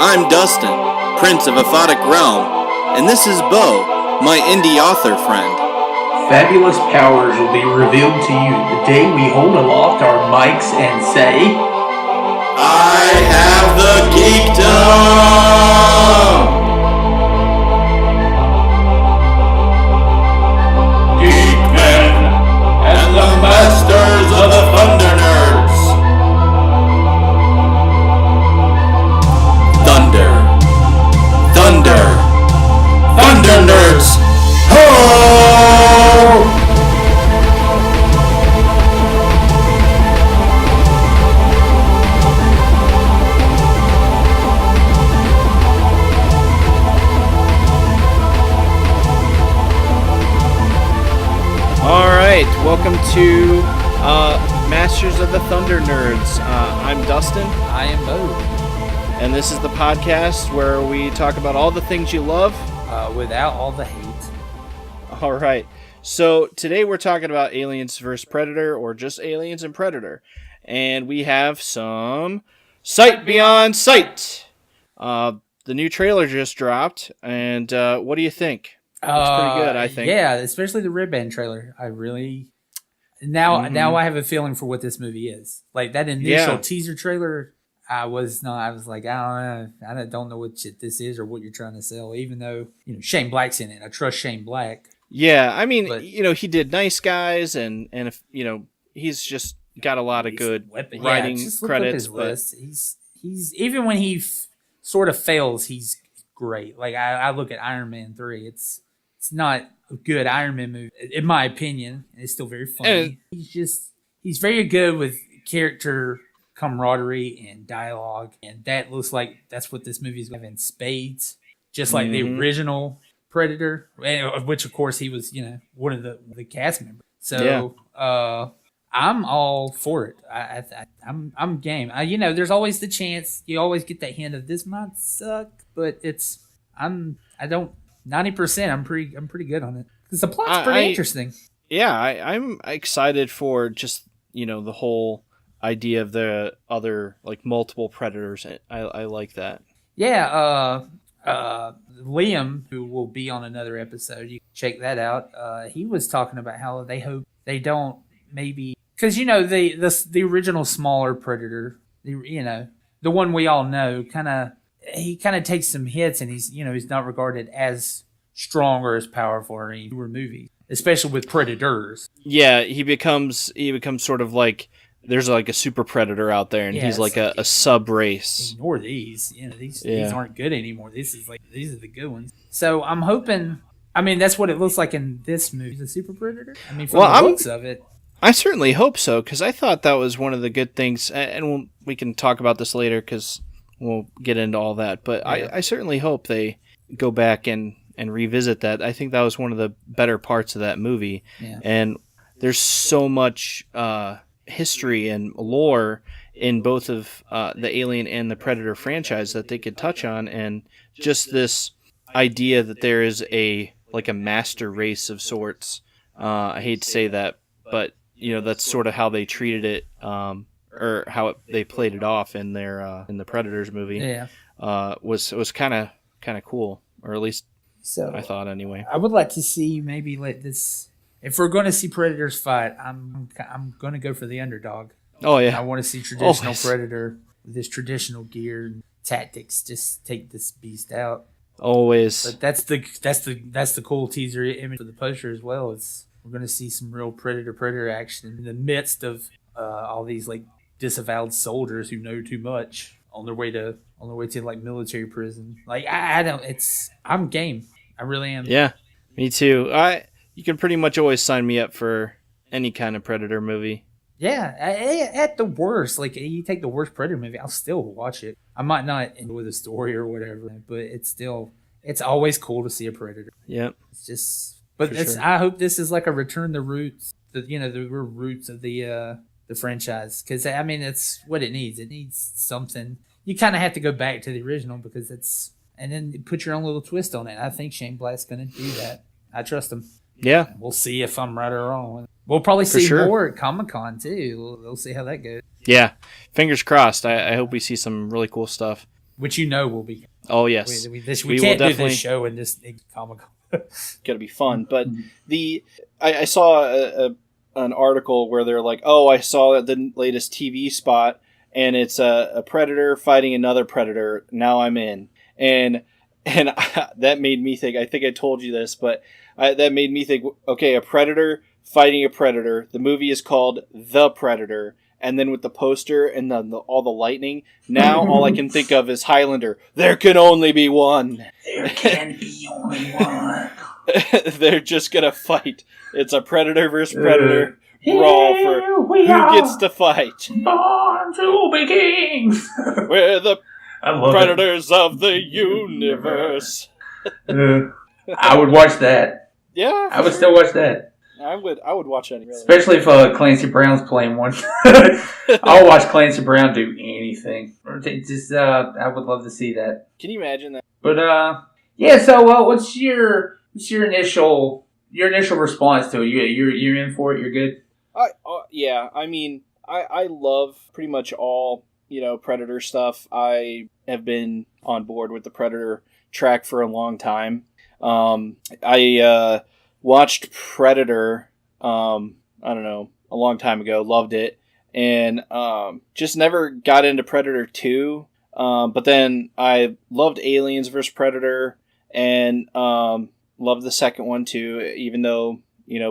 I'm Dustin, Prince of Aphotic Realm, and this is Bo, my indie author friend. Fabulous powers will be revealed to you the day we hold aloft our mics and say, I have the Geekdom! Geek-Men and the Masters of the ThunderNerds! ThunderNerds! Ho! Alright, welcome to Masters of the ThunderNerds. I'm Dustin. I am Bo. And this is the podcast where we talk about all the things you love. Without all the hate. Alright, so today we're talking about Aliens vs. Predator, or just Aliens and Predator. And we have some Sight Beyond Sight. The new trailer just dropped, and what do you think? It's pretty good, I think. Yeah, especially the Red Band trailer. I really... Now I have a feeling for what this movie is. Like, that initial teaser trailer... I was like, I don't know what shit this is or what you're trying to sell, even though, Shane Black's in it. I trust Shane Black. Yeah, I mean, he did Nice Guys, and if, he's just got a lot of good writing just credits. Look up his list. He's even when he sort of fails, he's great. Like, I look at Iron Man 3. It's not a good Iron Man movie, in my opinion. It's still very funny. He's very good with character camaraderie and dialogue, and that looks like that's what this movie is going to have in spades, just like the original Predator, which of course he was one of the cast members. So I'm all for it. I'm game. There's always the chance, you always get that hint of this might suck, but 90% I'm pretty good on it because the plot's pretty interesting. I'm excited for just the whole idea of the other, like, multiple predators. I like that. Liam, who will be on another episode, you can check that out. He was talking about how they hope they don't, maybe, because the original smaller predator, the one we all know, he kind of takes some hits, and he's not regarded as strong or as powerful in any newer movies, especially with predators. Yeah, he becomes sort of like, there's like a super predator out there, and he's like a sub race. Ignore these. These aren't good anymore. These are the good ones. So I'm hoping. I mean, that's what it looks like in this movie. The super predator. I mean, from the looks of it. I certainly hope so, because I thought that was one of the good things, and we can talk about this later because we'll get into all that. But I certainly hope they go back and revisit that. I think that was one of the better parts of that movie. Yeah. And there's so much history and lore in both of the Alien and the Predator franchise that they could touch on, and just this idea that there is a master race of sorts. I hate to say that, but that's sort of how they treated it, or how they played it off in their in the Predators movie. Yeah, was kind of cool, or at least I thought anyway. I would like to see maybe let this. If we're going to see Predators fight, I'm going to go for the underdog. Oh yeah, I want to see traditional Predator with this traditional gear and tactics. Just take this beast out. Always. But that's the cool teaser image for the poster as well. We're going to see some real Predator action in the midst of all these like disavowed soldiers who know too much on their way to like military prison. Like I'm game. I really am. Yeah, me too. You can pretty much always sign me up for any kind of Predator movie. Yeah, at the worst, like you take the worst Predator movie, I'll still watch it. I might not enjoy the story or whatever, but it's always cool to see a Predator. Yep. It's just, but I hope this is like a return to roots, the real roots of the franchise, because I mean it's what it needs. It needs something. You kind of have to go back to the original because and then put your own little twist on it. I think Shane Black's going to do that. I trust him. Yeah. We'll see if I'm right or wrong. We'll probably see more at Comic-Con, too. We'll see how that goes. Yeah. Fingers crossed. I hope we see some really cool stuff. which will be. Oh yes, We will can't do definitely. this show in this Comic Con. Gonna be fun. But I saw an article where they're like, oh, I saw the latest TV spot, and it's a predator fighting another predator. Now I'm in, and that made me think. I think I told you this, but that made me think. Okay, a predator fighting a predator. The movie is called The Predator. And then with the poster and all the lightning, now all I can think of is Highlander. There can only be one. There can be only one. They're just gonna fight. It's a predator versus predator brawl for who gets to fight. Born to be kings. We're the predators of the universe. I would watch that. Yeah, I would still watch that. I would watch that. Really. Especially if Clancy Brown's playing one. I'll watch Clancy Brown do anything. I would love to see that. Can you imagine that? But yeah. So what's your initial response to it? You're in for it. You're good. Yeah. I mean, I love pretty much all Predator stuff. I have been on board with the Predator track for a long time. I watched Predator, I don't know, a long time ago, loved it, and just never got into Predator 2, but then I loved Aliens vs. Predator, and loved the second one too, even though,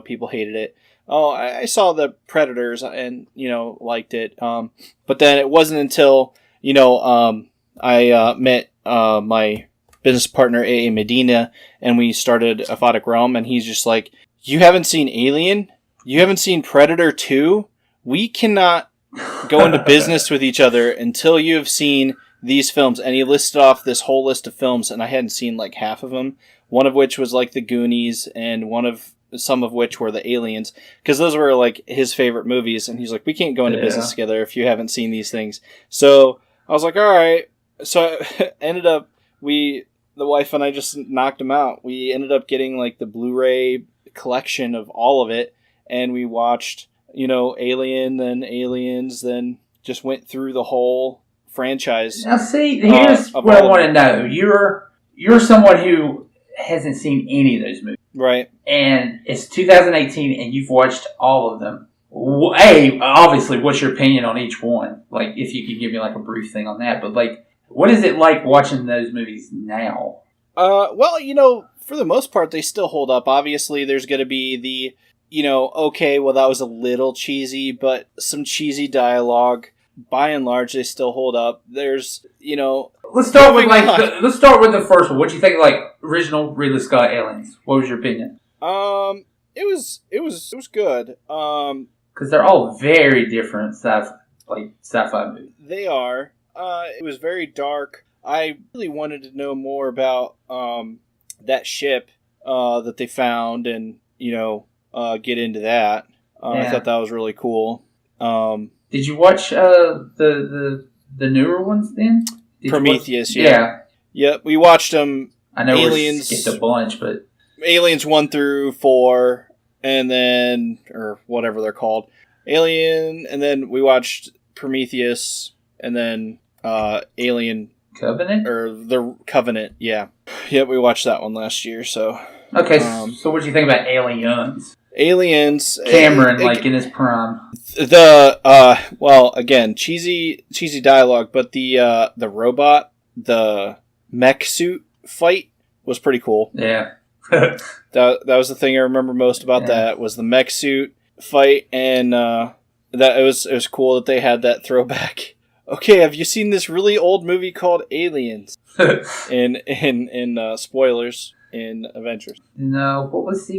people hated it. Oh, I saw the Predators and, liked it, but then it wasn't until, I met my business partner A.A. Medina, and we started Aphotic Realm, and he's just like, you haven't seen Alien? You haven't seen Predator 2? We cannot go into business with each other until you have seen these films. And he listed off this whole list of films, and I hadn't seen like half of them. One of which was like the Goonies, and some of which were the Aliens, because those were like his favorite movies, and he's like, we can't go into business together if you haven't seen these things. So I was like, all right. So ended up, the wife and I just knocked them out. We ended up getting like the Blu-ray collection of all of it, and we watched, Alien, then Aliens, then just went through the whole franchise. Now see, here's what I want to know. You're someone who hasn't seen any of those movies. Right. And it's 2018 and you've watched all of them. Obviously, what's your opinion on each one? Like, if you could give me like a brief thing on that, but like, what is it like watching those movies now? Well, for the most part, they still hold up. Obviously, there's going to be the, okay, well, that was a little cheesy, but some cheesy dialogue. By and large, they still hold up. There's, Let's start with the first one. What do you think of, like, original Ridley Scott Aliens? What was your opinion? It was good. Because they're all very different sci-fi movies. They are. It was very dark. I really wanted to know more about that ship that they found, and get into that. I thought that was really cool. Did you watch the newer ones then? Prometheus, yeah. Yep, we watched them. I know Aliens, we skipped a bunch, but Aliens 1 through 4, and then, or whatever they're called, Alien, and then we watched Prometheus, and then Alien Covenant, or the Covenant. Yeah, we watched that one last year. So okay, so what do you think about Aliens? Aliens, Cameron, in his prime. Well, again, cheesy dialogue, but the robot, the mech suit fight was pretty cool. Yeah. that was the thing I remember most about that, was the mech suit fight, and that it was cool that they had that throwback. Okay, have you seen this really old movie called Aliens? in spoilers in Avengers. No, what was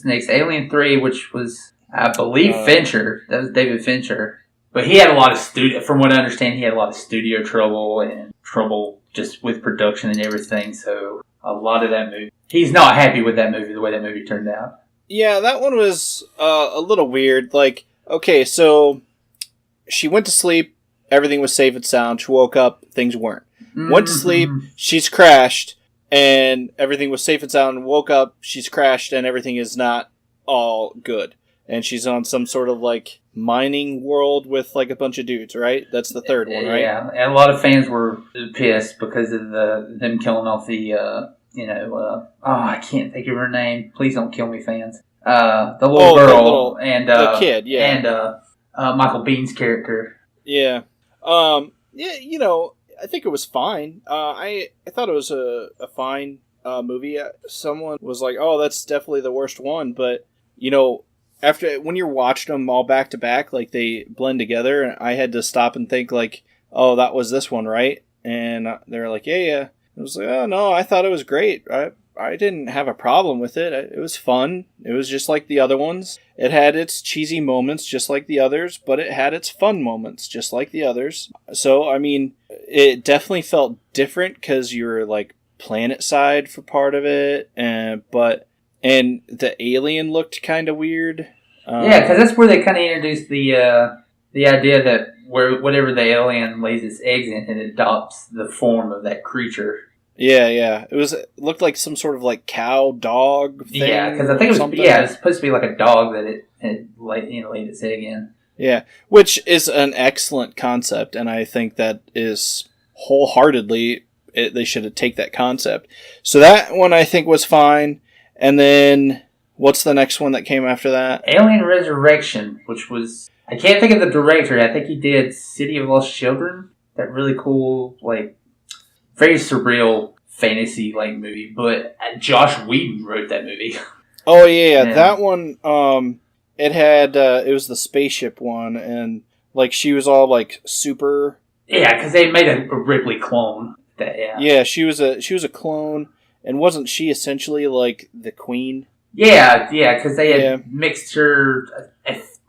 next? Alien 3, which was, I believe, Fincher. That was David Fincher. But he had a lot of from what I understand, he had a lot of studio trouble and trouble just with production and everything. So a lot of that movie, he's not happy with that movie, the way that movie turned out. Yeah, that one was a little weird. Like, okay, so she went to sleep, everything was safe and sound. She woke up, things weren't. Went to sleep, she's crashed, and everything was safe and sound. Woke up, she's crashed, and everything is not all good. And she's on some sort of, like, mining world with like a bunch of dudes, right? That's the third one, right? Yeah, and a lot of fans were pissed because of them killing off the I can't think of her name. Please don't kill me, fans. The little girl and the kid, yeah, and Michael Bihn's character. Yeah, yeah. I think it was fine. I thought it was a fine movie. Someone was like, "Oh, that's definitely the worst one," but after when you're watching them all back to back, like they blend together, and I had to stop and think like, "Oh, that was this one, right?" And they're like, "Yeah." I was like, "Oh no, I thought it was great. I didn't have a problem with it. It was fun. It was just like the other ones. It had its cheesy moments just like the others, but it had its fun moments just like the others. So, I mean, it definitely felt different because you were like planet side for part of it, and the alien looked kind of weird. Yeah, because that's where they kind of introduced the idea that whatever the alien lays its eggs in, it adopts the form of that creature. Yeah. It looked like some sort of like cow dog thing. Yeah, because I think it was supposed to be like a dog that it laid its egg in. Yeah, which is an excellent concept, and I think that is wholeheartedly they should take that concept. So that one I think was fine, and then what's the next one that came after that? Alien Resurrection, which was I can't think of the director. I think he did City of Lost Children. That really cool, like very surreal fantasy like movie. But Josh Whedon wrote that movie. Oh yeah. That one. It had it was the spaceship one, and like she was all like super. Yeah, because they made a Ripley clone. Yeah, she was a clone, and wasn't she essentially like the queen? Yeah, because they had mixed her.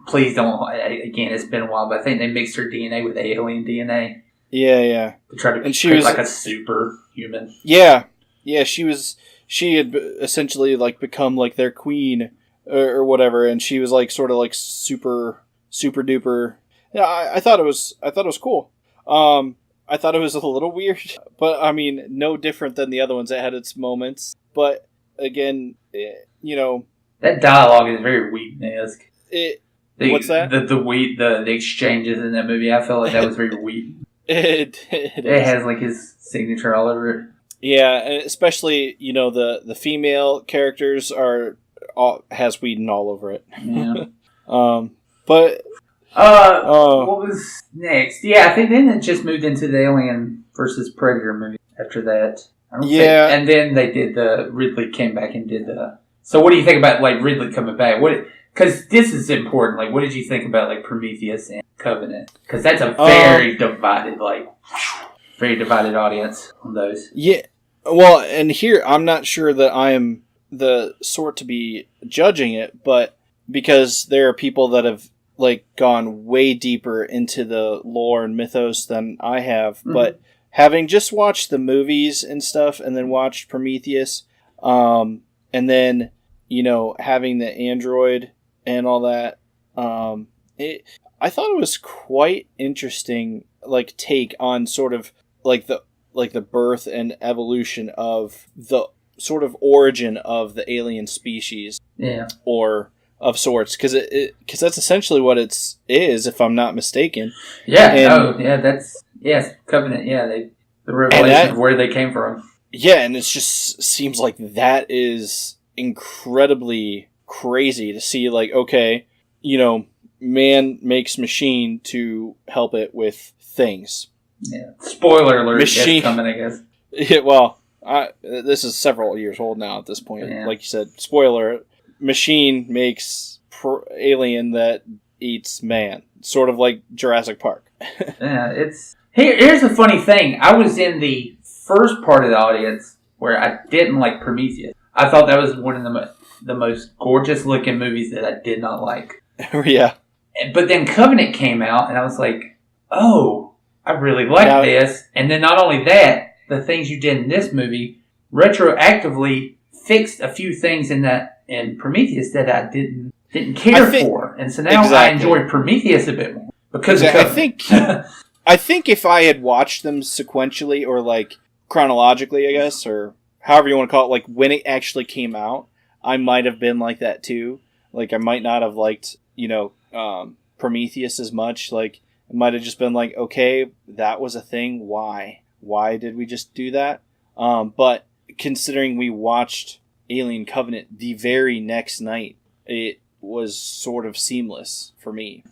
Please don't. Again, it's been a while, but I think they mixed her DNA with alien DNA. Yeah. To try to create like a superhuman. Yeah. She had essentially like become like their queen or whatever, and she was like sort of like super duper. Yeah, I thought it was cool. I thought it was a little weird, but I mean, no different than the other ones. It had its moments, but again, that dialogue is very Whedon-esque. What's that? The exchanges in that movie, I felt like that was very Whedon. It has like his signature all over it. Yeah, and especially the female characters has Whedon all over it. Yeah. But what was next? Yeah, I think then it just moved into the Alien versus Predator movie after that. And then they did Ridley came back and did the. So what do you think about like Ridley coming back? Because this is important. Like, what did you think about like Prometheus and Covenant? Because that's a very divided audience on those. Yeah. Well, and here I'm not sure that I am the sort to be judging it, but because there are people that have like gone way deeper into the lore and mythos than I have, but having just watched the movies and stuff, and then watched Prometheus, and then having the android and all that, I thought it was quite interesting, like take on sort of like the birth and evolution of the sort of origin of the alien species, or of sorts, because that's essentially what it is, if I'm not mistaken. Covenant. The revelation of where they came from. Yeah, and it just seems like that is incredibly crazy to see. Like, okay, man makes machine to help it with things. Yeah. Spoiler alert. Machine coming, I guess. Yeah, well, this is several years old now at this point. Yeah. Like you said, spoiler. Machine makes alien that eats man, sort of like Jurassic Park. Yeah, it's here's the funny thing. I was in the first part of the audience where I didn't like Prometheus. I thought that was one of the most gorgeous looking movies that I did not like. Yeah. But then Covenant came out, and I was like, oh, I really like this. And then not only that, the things you did in this movie retroactively fixed a few things in Prometheus that I didn't care for. And so now I enjoy Prometheus a bit more because of Covenant. I think if I had watched them sequentially or like chronologically, I guess, or however you want to call it, like when it actually came out, I might have been like that too. Like I might not have liked, Prometheus as much. Like, it might have just been like, okay, that was a thing. Why did we just do that? But considering we watched Alien Covenant the very next night, it was sort of seamless for me.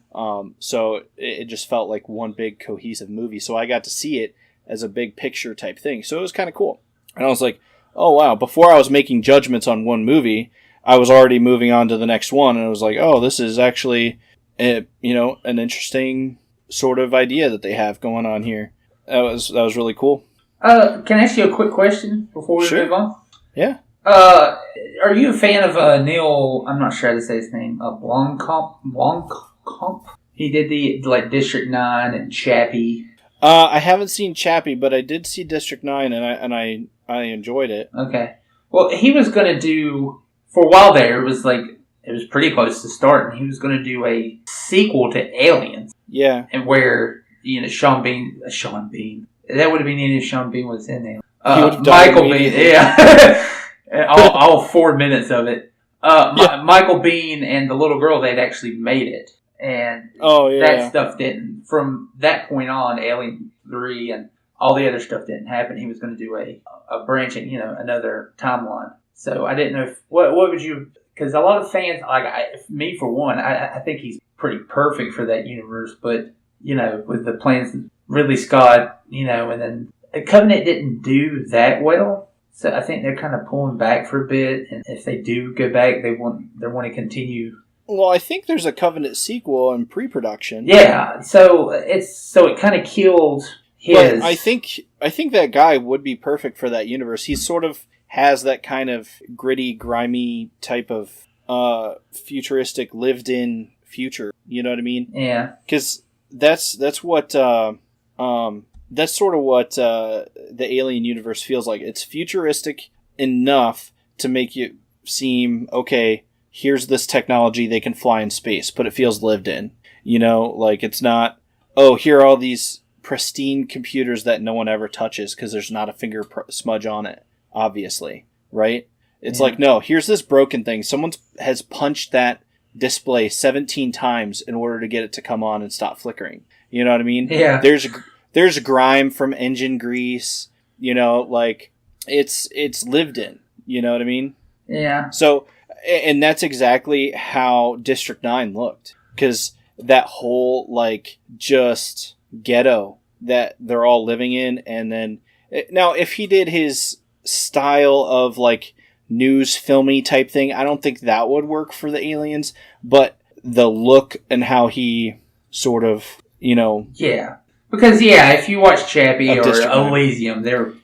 So it just felt like one big cohesive movie. So I got to see it as a big picture type thing. So it was kind of cool. And I was like, oh wow, before I was making judgments on one movie, I was already moving on to the next one. And I was like, oh, this is actually, an interesting sort of idea that they have going on here. That was really cool. Can I ask you a quick question before we move on? Yeah. Are you a fan of Neil? I'm not sure how to say his name. Blomkamp. He did the District 9 and Chappie. I haven't seen Chappie, but I did see District 9, and I enjoyed it. Okay. Well, he was going to do, for a while there, it was pretty close to starting. He was going to do a sequel to Aliens. Yeah. And where, Sean Bean, that would have been if Sean Bean was in there. Michael Bean, yeah. all 4 minutes of it. Michael Bean and the little girl, they'd actually made it. And that stuff didn't. From that point on, Alien 3 and all the other stuff didn't happen. He was going to do a branching, another timeline. So I didn't know what would you, because a lot of fans, me for one, I think he's pretty perfect for that universe. But, with the plans, Ridley Scott, and then Covenant didn't do that well. So I think they're kind of pulling back for a bit. And if they do go back, they want to continue. Well, I think there's a Covenant sequel in pre-production. Yeah, so it kind of killed his. But I think that guy would be perfect for that universe. He sort of has that kind of gritty, grimy type of futuristic, lived-in future. You know what I mean? Yeah. Because that's what that's sort of what the Alien universe feels like. It's futuristic enough to make you seem okay. Here's this technology, they can fly in space, but it feels lived in. It's not, here are all these pristine computers that no one ever touches because there's not a finger smudge on it, obviously, right? It's like, no, here's this broken thing. Someone has punched that display 17 times in order to get it to come on and stop flickering. You know what I mean? Yeah. There's grime from engine grease, it's lived in, you know what I mean? Yeah. So, and that's exactly how District 9 looked. Because that whole, just ghetto that they're all living in. And then, now, if he did his style of, news filmy type thing, I don't think that would work for the Aliens. But the look and how he sort of, Yeah. Because, if you watch Chappie or District 9. Elysium, they're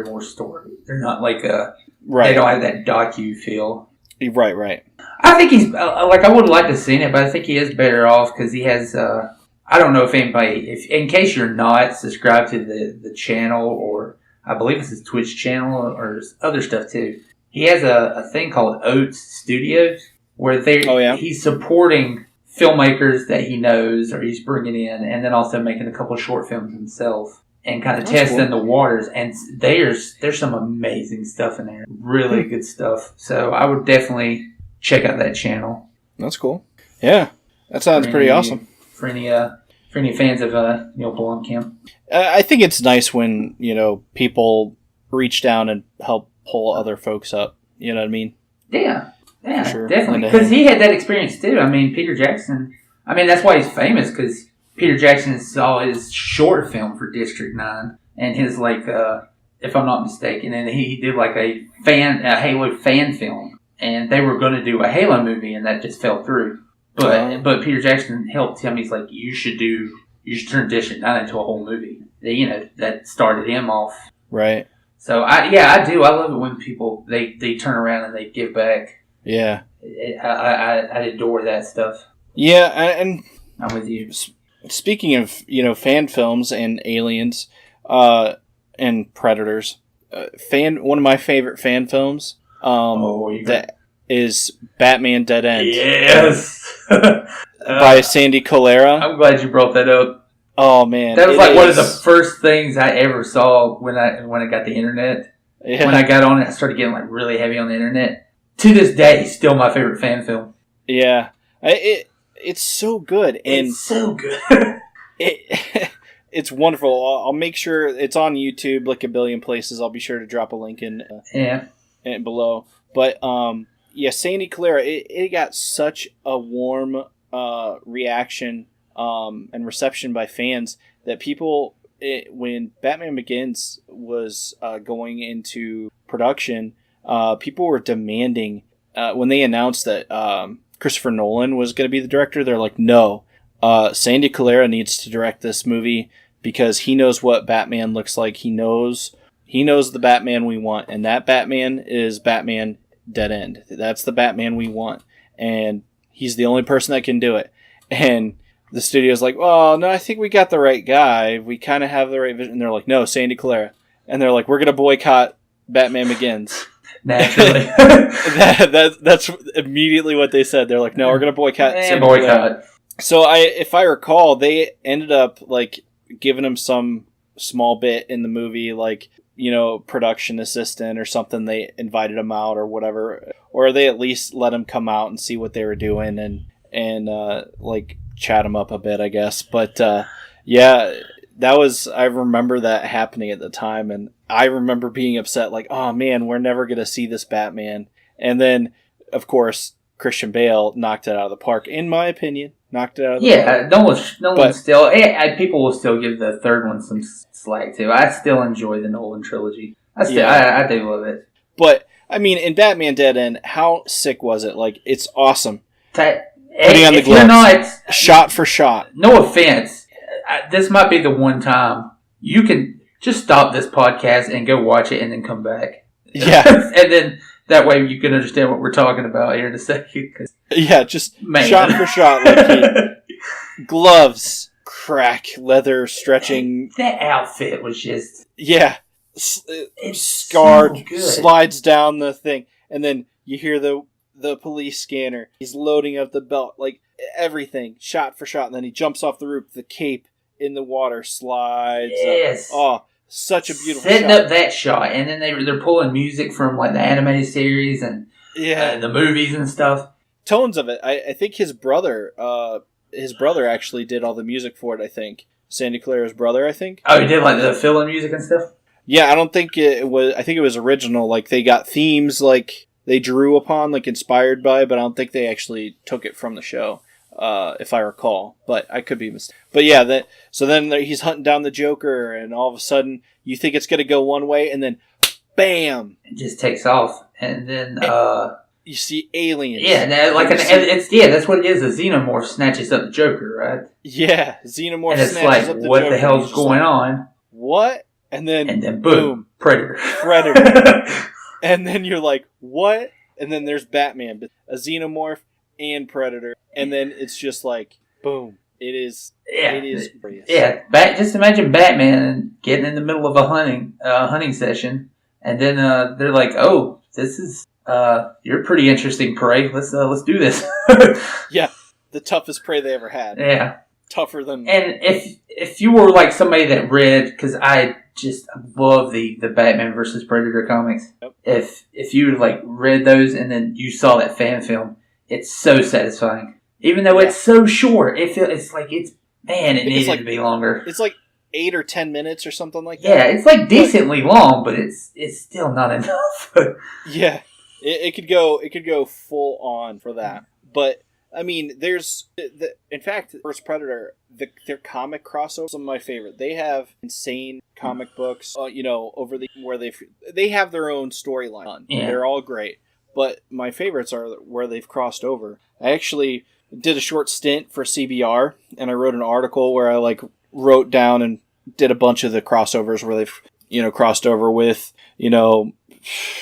more story. They're not right. They don't have that docu feel. Right. I think he's, I would like to have seen it, but I think he is better off because he has, I don't know if anybody, in case you're not subscribed to the channel, or I believe it's his Twitch channel or his other stuff too, he has a thing called Oats Studios where he's supporting filmmakers that he knows or he's bringing in, and then also making a couple of short films himself and kind of testing the waters. And there's some amazing stuff in there, really good stuff. So I would definitely check out that channel. That's cool. Yeah, that sounds pretty awesome. For any fans of Neil Blomkamp. I think it's nice when people reach down and help pull other folks up. You know what I mean? Yeah. Yeah, sure. Definitely. Because he had that experience too. I mean, Peter Jackson. I mean, that's why he's famous, because Peter Jackson saw his short film for District 9 and his, if I'm not mistaken, and he did a Halo fan film. And they were going to do a Halo movie, and that just fell through. But Peter Jackson helped him. He's like, you should turn District 9 into a whole movie. That started him off. Right. So, I do. I love it when people, they turn around and they give back. Yeah. I adore that stuff. Yeah, and I'm with you. Speaking of, fan films and aliens, and predators, one of my favorite fan films, that is Batman Dead End. Yes! by Sandy Colera. I'm glad you brought that up. Oh man. That was one of the first things I ever saw when I got the internet. Yeah. When I got on it, I started getting really heavy on the internet. To this day, still my favorite fan film. Yeah. It's so good. And it's so good. It's wonderful. I'll make sure it's on YouTube, like a billion places. I'll be sure to drop a link in below. But Sandy Calera, it got such a warm reaction and reception by fans that people, when Batman Begins was going into production, people were demanding, when they announced that Christopher Nolan was going to be the director, they're like, no, Sandy Calera needs to direct this movie because he knows what Batman looks like. He knows the Batman we want, and that Batman is Batman Dead End. That's the Batman we want, and he's the only person that can do it. And the studio's like, oh, no, I think we got the right guy. We kind of have the right vision. And they're like, no, Sandy Calera. And they're like, we're going to boycott Batman Begins. Naturally. That's immediately what they said. They're like, no, we're going to boycott Sandy Calera. So if I recall, they ended up like giving him some small bit in the movie, like, production assistant or something. They invited him out or whatever, or they at least let him come out and see what they were doing and like chat him up a bit, I guess. But I remember that happening at the time, and I remember being upset, like, oh man, we're never gonna see this Batman. And then, of course, Christian Bale knocked it out of the park, in my opinion. Knocked it out of the park. No one still. People will still give the third one some slack too. I still enjoy the Nolan trilogy. I do love it. But I mean, in Batman Dead End, how sick was it? Like, it's awesome. Putting on the gloves, shot for shot. No offense, this might be the one time you can just stop this podcast and go watch it and then come back. Yeah, and then that way you can understand what we're talking about here in a second. Yeah, just shot for shot. Like gloves, crack, leather, stretching. That outfit was just... Yeah. It's scarred, so slides down the thing. And then you hear the police scanner. He's loading up the belt. Like, everything, shot for shot. And then he jumps off the roof. The cape in the water slides. Yes. Up. Oh, such a beautiful Setting shot. Up that shot. And then they're pulling music from, like, the animated series and the movies and stuff. Tones of it. I think his brother actually did all the music for it, I think. Sandy Calera's brother, I think. Oh, he did, like, the fill-in music and stuff? Yeah, I don't think it was... I think it was original. Like, they got themes, like, they drew upon, like, inspired by, but I don't think they actually took it from the show, if I recall. But I could be mistaken. But yeah, so then he's hunting down the Joker, and all of a sudden, you think it's going to go one way, and then, bam! It just takes off. And then... you see aliens. Yeah, that's what it is. A xenomorph snatches up the Joker, right? Yeah, xenomorph snatches up the Joker. And it's like, what the hell's going on? What? And then boom, Predator. And then you're like, what? And then there's Batman, a xenomorph and Predator. And then it's just like, boom. It is crazy. Yeah, just imagine Batman getting in the middle of a hunting session, and then they're like, oh, this is... you're pretty interesting prey. Let's do this. Yeah, the toughest prey they ever had. Yeah, tougher than. And if you were like somebody that read, because I love the Batman versus Predator comics. Yep. If you like read those and then you saw that fan film, it's so satisfying. Even though it's so short, it needed to be longer. It's like 8 or 10 minutes or something like that. Yeah, it's like decently long, but it's still not enough. Yeah. It could go full on for that, but I mean, in fact, First Predator, their comic crossovers, some of my favorite. They have insane comic books, where they have their own storyline. Yeah. They're all great, but my favorites are where they've crossed over. I actually did a short stint for CBR, and I wrote an article where I wrote down and did a bunch of the crossovers where they've crossed over with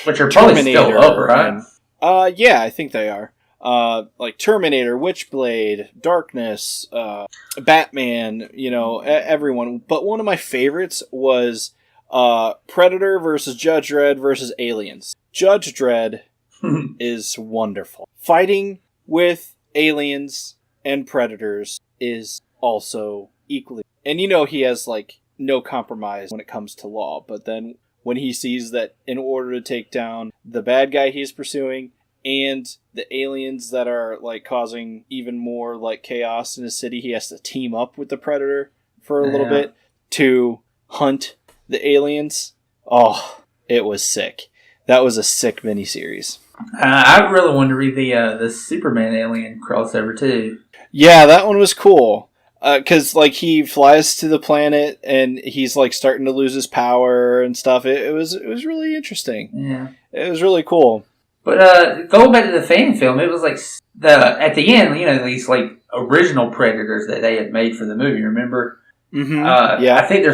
which are probably still up, right? Yeah, I think they are. Like Terminator, Witchblade, Darkness, Batman, everyone. But one of my favorites was Predator versus Judge Dredd versus Aliens. Judge Dredd is wonderful. Fighting with aliens and predators is also equally... And he has, no compromise when it comes to law, but then... when he sees that in order to take down the bad guy he's pursuing and the aliens that are like causing even more like chaos in the city. He has to team up with the Predator for a little bit to hunt the aliens. Oh, it was sick. That was a sick miniseries. I really wanted to read the Superman alien crossover too. Yeah, that one was cool. Because like he flies to the planet and he's like starting to lose his power and stuff. It was really interesting. Yeah, it was really cool. But going back to the fan film, it was like at the end, you know, these like original Predators that they had made for the movie. Remember? Mm-hmm. Yeah, I think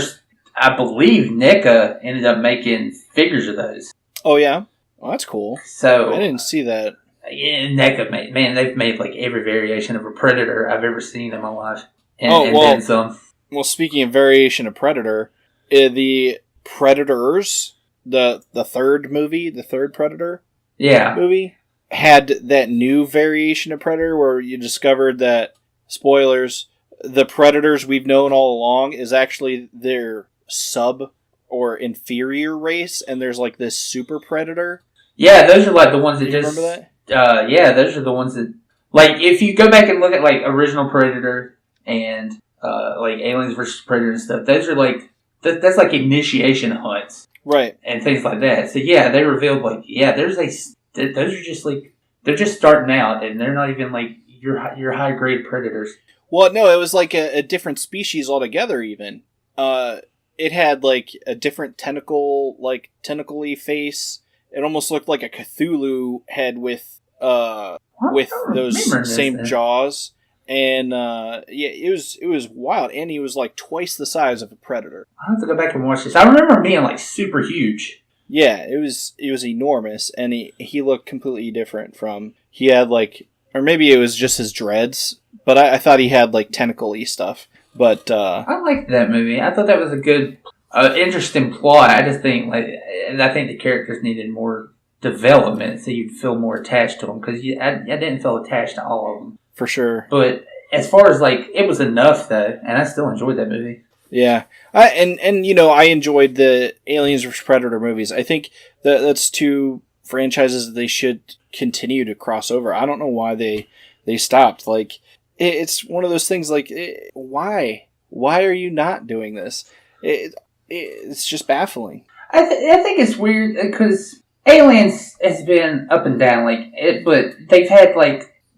I believe NECA ended up making figures of those. Oh yeah, well, that's cool. So I didn't see that. Yeah, NECA they've made like every variation of a Predator I've ever seen in my life. And then some. Well, speaking of variation of Predator, the Predators, the third movie, the third Predator movie, had that new variation of Predator where you discovered that, spoilers, the Predators we've known all along is actually their sub or inferior race, and there's like this super Predator. Yeah, those are like the ones that remember that? Those are the ones that, like, if you go back and look at like original Predator and like Aliens vs Predator and stuff, those are like that's like initiation hunts, right, and things like that. So yeah, they revealed like those are just like they're just starting out, and they're not even like your high grade Predators. Well, no, it was like a different species altogether. Even it had like a different tentacle-y face. It almost looked like a Cthulhu head with those same jaws. And it was wild, and he was like twice the size of a Predator. I have to go back and watch this. I remember him being like super huge. Yeah, it was enormous, and he looked completely different from. He had like, or maybe it was just his dreads, but I thought he had like tentacle-y stuff. But I liked that movie. I thought that was a good, interesting plot. I just think and I think the characters needed more development, so you'd feel more attached to them, because I didn't feel attached to all of them. For sure. But as far as like, it was enough though, and I still enjoyed that movie. Yeah. And you know, I enjoyed the Aliens vs Predator movies. I think that's two franchises that they should continue to cross over. I don't know why they stopped. Like, it's one of those things like, why are you not doing this? It's just baffling. I think it's weird because Aliens has been up and down, but they've had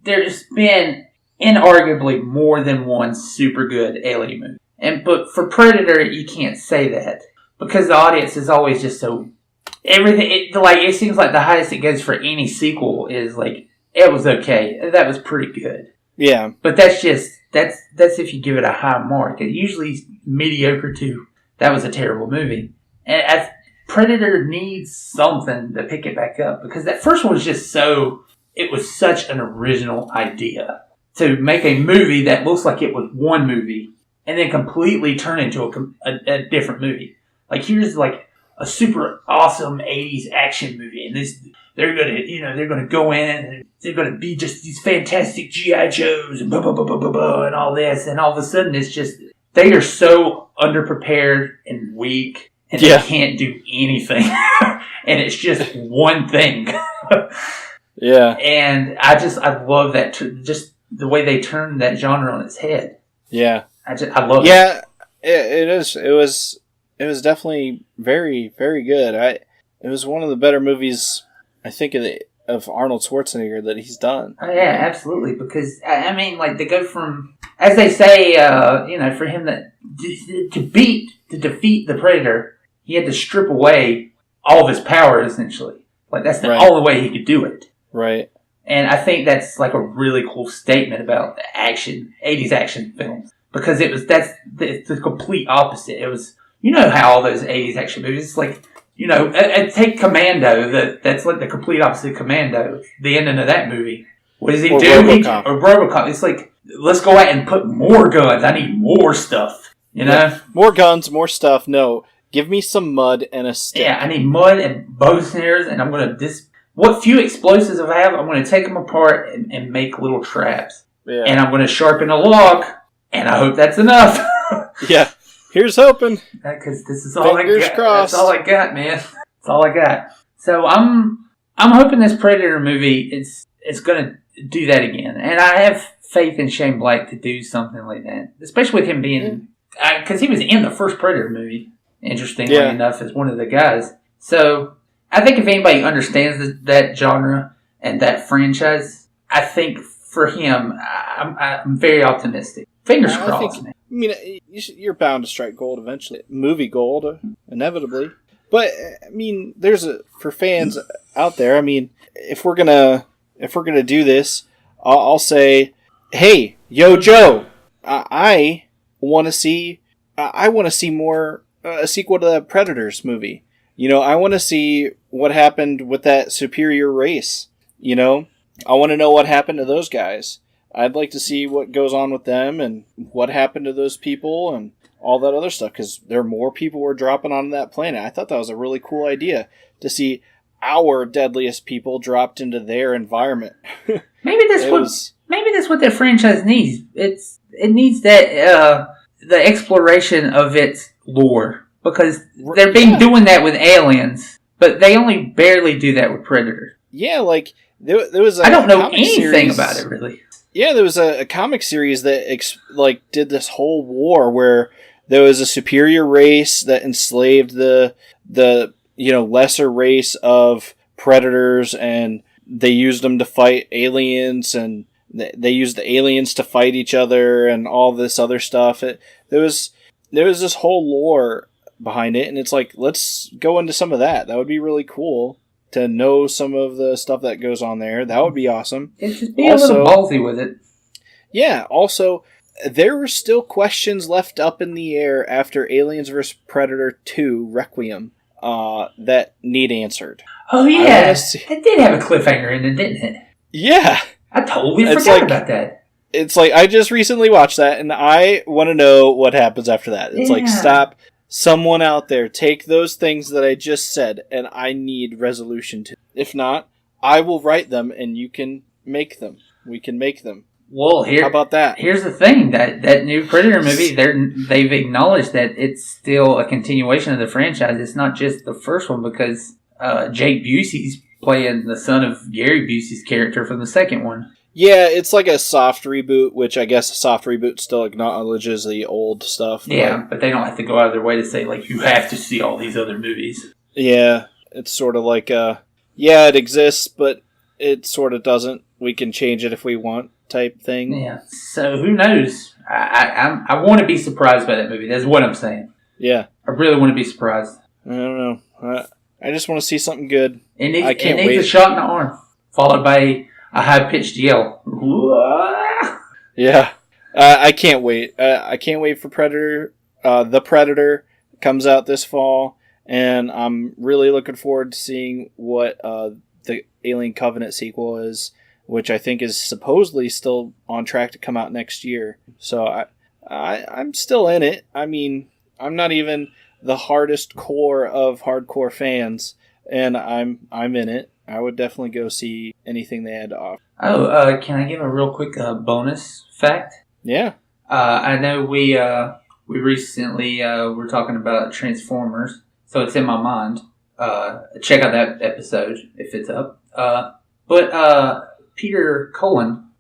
there's been inarguably more than one super good alien movie. But for Predator, you can't say that because the audience is always just so everything. It seems like the highest it goes for any sequel is like, it was okay, that was pretty good. Yeah, but that's if you give it a high mark. It usually mediocre to that was a terrible movie. And Predator needs something to pick it back up, because that first one was just it was such an original idea to make a movie that looks like it was one movie and then completely turn into a different movie. Like, here's like a super awesome 80s action movie, and they're gonna go in and they're gonna be just these fantastic G.I. Joes and blah blah blah blah blah blah and all this, and all of a sudden it's just they are so underprepared and weak and they can't do anything, and it's just one thing. Yeah, and I love that just the way they turned that genre on its head. Yeah, I love it. Yeah, it is. It was definitely very, very good. It was one of the better movies, I think, of Arnold Schwarzenegger that he's done. Oh, yeah, absolutely. Because I mean, they go from, as they say, for him to defeat the Predator, he had to strip away all of his power, essentially. That's the only way he could do it. Right. And I think that's a really cool statement about the 80s action films. Because it's the complete opposite. It was, how all those 80s action movies, it's take Commando, that's like the complete opposite of Commando, the ending of that movie. What does he do? RoboCop. Or RoboCop. It's like, let's go out and put more guns. I need more stuff, Yeah. More guns, more stuff. No, give me some mud and a stick. Yeah, I need mud and bow snares, and I'm going to what few explosives I have, I'm going to take them apart and make little traps. Yeah. And I'm going to sharpen a log, and I hope that's enough. Yeah. Here's hoping. Because this is all Fingers I got. crossed. That's all I got, man. That's all I got. So I'm I'm hoping this Predator movie is going to do that again, and I have faith in Shane Black to do something like that, especially with him being because he was in the first Predator movie. Interestingly enough, as one of the guys. So I think if anybody understands that genre and that franchise, I think for him, I'm very optimistic. Fingers crossed. I mean, you're bound to strike gold eventually. Movie gold, inevitably. But I mean, for fans out there. I mean, if we're gonna do this, I'll say, hey, yo, Joe, I want to see more a sequel to the Predators movie. You know, I want to see what happened with that superior race. You know, I want to know what happened to those guys. I'd like to see what goes on with them and what happened to those people and all that other stuff, because there are more people were dropping onto that planet. I thought that was a really cool idea to see our deadliest people dropped into their environment. Maybe that's what that franchise needs. It needs that the exploration of its lore, because they've been doing that with Aliens, but they only barely do that with Predator. Yeah, like there was. I don't know anything about it really. Yeah, there was a comic series that did this whole war where there was a superior race that enslaved the lesser race of predators, and they used them to fight aliens, and they used the aliens to fight each other and all this other stuff. There was this whole lore behind it, and it's like, let's go into some of that. That would be really cool to know some of the stuff that goes on there. That would be awesome. It's just being a little ballsy with it. Yeah, also, there were still questions left up in the air after Aliens vs. Predator 2 Requiem that need answered. Oh, yeah. It did have a cliffhanger in it, didn't it? Yeah. I totally forgot about that. It's like, I just recently watched that, and I want to know what happens after that. It's like, stop. Someone out there, take those things that I just said, and I need resolution to. If not, I will write them, and you can make them. We can make them. Well, how about that? Here's the thing: that new Predator movie, they've acknowledged that it's still a continuation of the franchise. It's not just the first one, because Jake Busey's playing the son of Gary Busey's character from the second one. Yeah, it's like a soft reboot, which I guess a soft reboot still acknowledges the old stuff. Yeah, but they don't have to go out of their way to say, like, you have to see all these other movies. Yeah, it's sort of like, it exists, but it sort of doesn't. We can change it if we want type thing. Yeah, so who knows? I want to be surprised by that movie. That's what I'm saying. Yeah. I really want to be surprised. I don't know. I just want to see something good. It needs a shot in the arm, followed by a high-pitched yell. Yeah. I can't wait. I can't wait for Predator. The Predator comes out this fall, and I'm really looking forward to seeing what the Alien Covenant sequel is, which I think is supposedly still on track to come out next year. So I'm still in it. I mean, I'm not even the hardest core of hardcore fans, and I'm in it. I would definitely go see anything they had to offer. Oh, can I give a real quick bonus fact? Yeah. I know we recently were talking about Transformers, so it's in my mind. Check out that episode if it's up. But Peter Cullen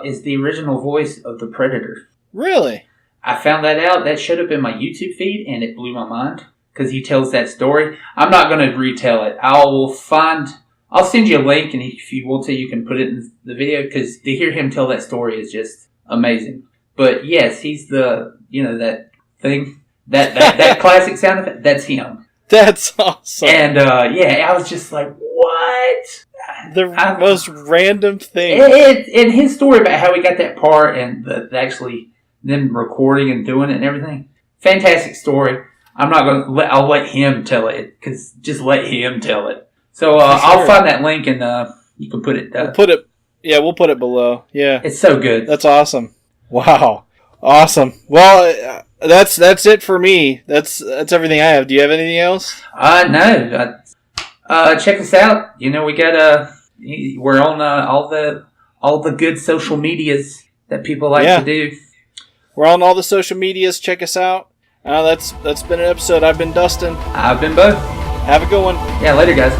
is the original voice of the Predator. Really? I found that out. That showed up in my YouTube feed, and it blew my mind because he tells that story. I'm not going to retell it. I'll send you a link, and if you want to, you can put it in the video, because to hear him tell that story is just amazing. But yes, he's the, that thing, that classic sound effect, that's him. That's awesome. And I was just like, what? The most random thing. And his story about how he got that part and actually them recording and doing it and everything. Fantastic story. I'm not going to I'll let him tell it, because just let him tell it. So I'll find that link, and you can put it. We'll put it below. Yeah, it's so good. That's awesome. Wow, awesome. Well, that's it for me. That's everything I have. Do you have anything else? No. Check us out. We got we're on all the good social medias that people like to do. We're on all the social medias. Check us out. That's been an episode. I've been Dustin. I've been Bo. Have a good one. Yeah, later, guys.